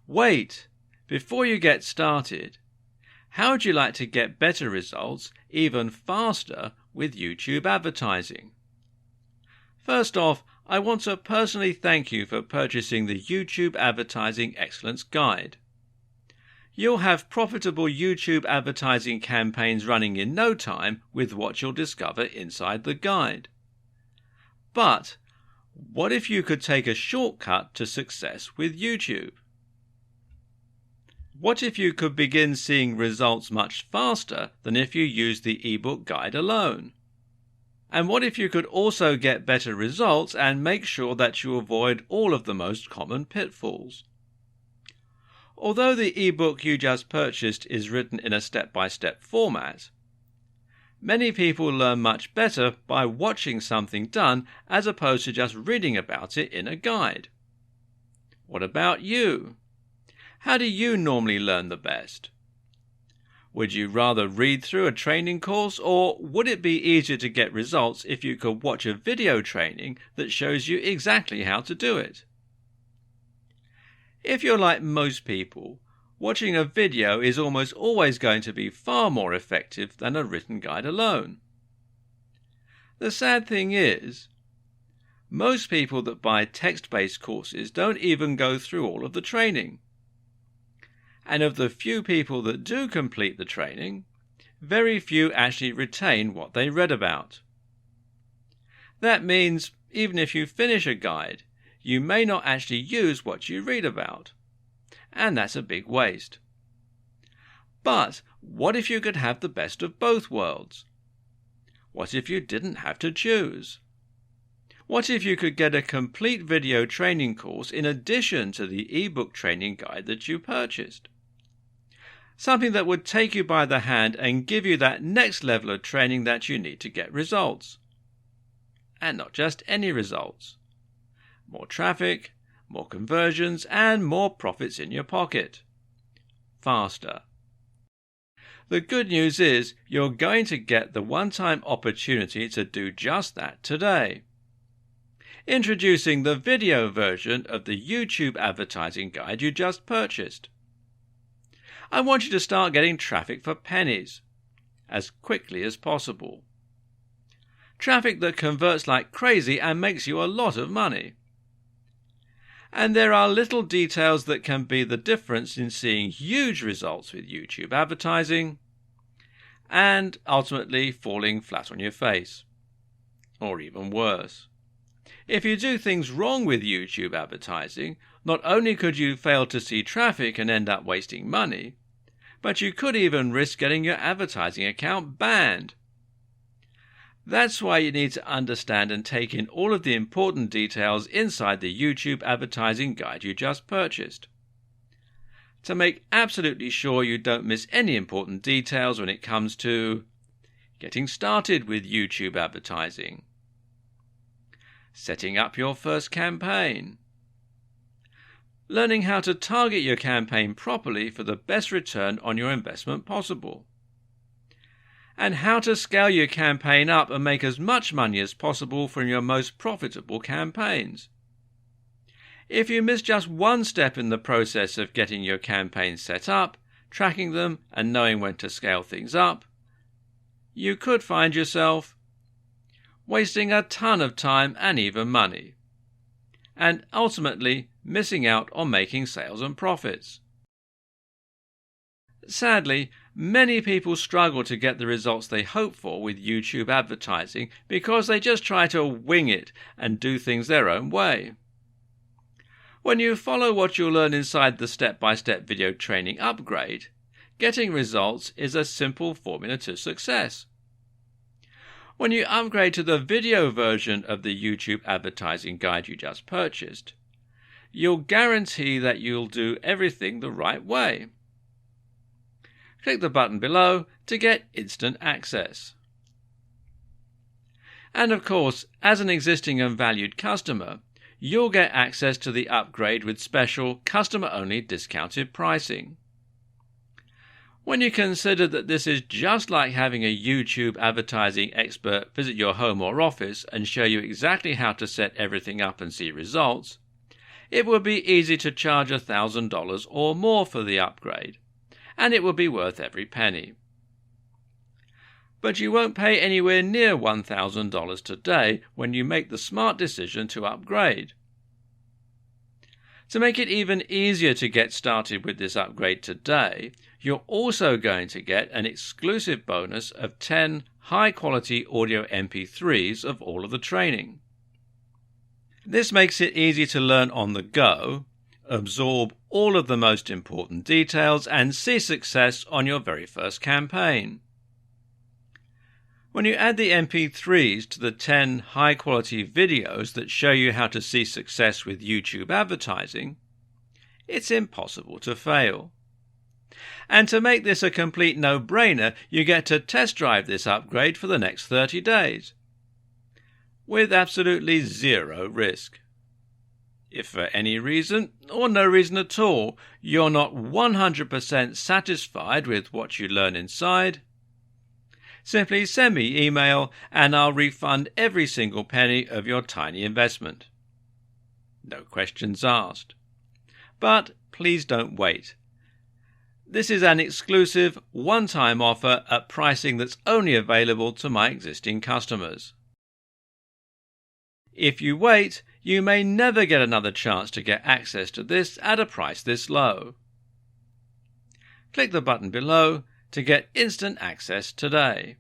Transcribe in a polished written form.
Wait! Before you get started, how would you like to get better results even faster with YouTube advertising? First off, I want to personally thank you for purchasing the YouTube Advertising Excellence Guide. You'll have profitable YouTube advertising campaigns running in no time with what you'll discover inside the guide. But what if you could take a shortcut to success with YouTube? What if you could begin seeing results much faster than if you used the ebook guide alone? And what if you could also get better results and make sure that you avoid all of the most common pitfalls? Although the ebook you just purchased is written in a step-by-step format, many people learn much better by watching something done as opposed to just reading about it in a guide. What about you? How do you normally learn the best? Would you rather read through a training course, or would it be easier to get results if you could watch a video training that shows you exactly how to do it? If you're like most people, watching a video is almost always going to be far more effective than a written guide alone. The sad thing is, most people that buy text-based courses don't even go through all of the training. And of the few people that do complete the training, very few actually retain what they read about. That means even if you finish a guide, you may not actually use what you read about. And that's a big waste. But what if you could have the best of both worlds? What if you didn't have to choose? What if you could get a complete video training course in addition to the ebook training guide that you purchased? Something that would take you by the hand and give you that next level of training that you need to get results. And not just any results. More traffic, more conversions, and more profits in your pocket. Faster. The good news is you're going to get the one-time opportunity to do just that today. Introducing the video version of the YouTube advertising guide you just purchased. I want you to start getting traffic for pennies, as quickly as possible. Traffic that converts like crazy and makes you a lot of money. And there are little details that can be the difference in seeing huge results with YouTube advertising and ultimately falling flat on your face. Or even worse. If you do things wrong with YouTube advertising, not only could you fail to see traffic and end up wasting money, but you could even risk getting your advertising account banned. That's why you need to understand and take in all of the important details inside the YouTube advertising guide you just purchased. To make absolutely sure you don't miss any important details when it comes to getting started with YouTube advertising, setting up your first campaign, learning how to target your campaign properly for the best return on your investment possible, and how to scale your campaign up and make as much money as possible from your most profitable campaigns. If you miss just one step in the process of getting your campaigns set up, tracking them, and knowing when to scale things up, you could find yourself wasting a ton of time and even money, and ultimately missing out on making sales and profits. Sadly, many people struggle to get the results they hope for with YouTube advertising because they just try to wing it and do things their own way. When you follow what you'll learn inside the step-by-step video training upgrade, getting results is a simple formula to success. When you upgrade to the video version of the YouTube advertising guide you just purchased, you'll guarantee that you'll do everything the right way. Click the button below to get instant access. And of course, as an existing and valued customer, you'll get access to the upgrade with special customer-only discounted pricing. When you consider that this is just like having a YouTube advertising expert visit your home or office and show you exactly how to set everything up and see results, it would be easy to charge $1,000 or more for the upgrade, and it would be worth every penny. But you won't pay anywhere near $1,000 today when you make the smart decision to upgrade. To make it even easier to get started with this upgrade today, you're also going to get an exclusive bonus of 10 high-quality audio MP3s of all of the training. This makes it easy to learn on the go, absorb all of the most important details, and see success on your very first campaign. When you add the MP3s to the 10 high-quality videos that show you how to see success with YouTube advertising, it's impossible to fail. And to make this a complete no-brainer, you get to test drive this upgrade for the next 30 days, with absolutely zero risk. If for any reason, or no reason at all, you're not 100% satisfied with what you learn inside, simply send me email and I'll refund every single penny of your tiny investment. No questions asked. But please don't wait. This is an exclusive, one-time offer at pricing that's only available to my existing customers. If you wait, you may never get another chance to get access to this at a price this low. Click the button below to get instant access today.